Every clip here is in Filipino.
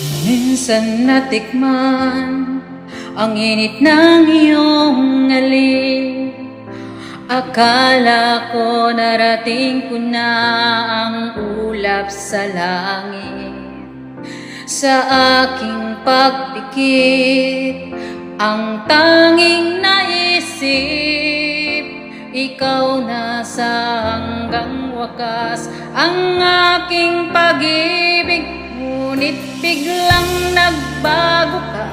Minsan natikman ang init ng iyong ngalik. Akala ko narating ko na ang ulap sa langit. Sa aking pagpikit, ang tanging naisip, ikaw na sa hanggang wakas ang aking pag-ibig. Ngunit biglang nagbago ka,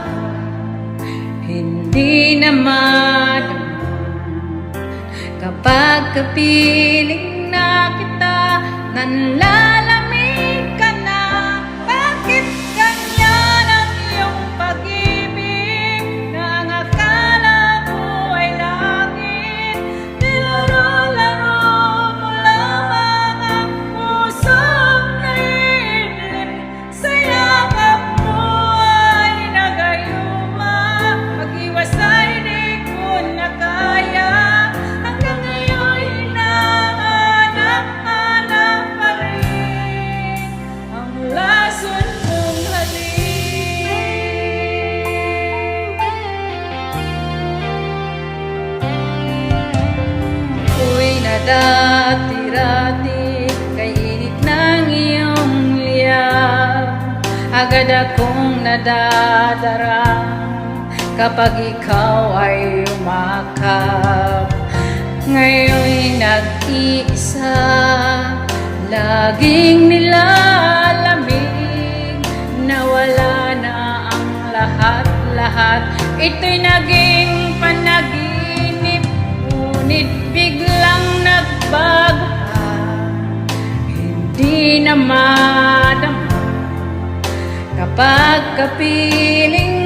hindi naman kapag kapiling na kita, nanlalamig ka na. Bakit ganyan ang iyong pag-ibig na ang akala mo ay langit? Nilaro-laro mo lamang ang pusong naiilim. Sa yakap mo ay nagayuma, mag-iwasay di ko na kaya. Hanggang ngayon hinahanap-hanap pa rin ang lason mong halik. Ako'y nadati-rati kay init ng iyong liyab. Agad akong nadadarang kapag ikaw ay umakap. Ngayon'y nag-iisa, laging nilalamig. Nawala na ang lahat-lahat, ito'y naging panaginip. Ngunit biglang nagbago ka, hindi na madama kapag kapiling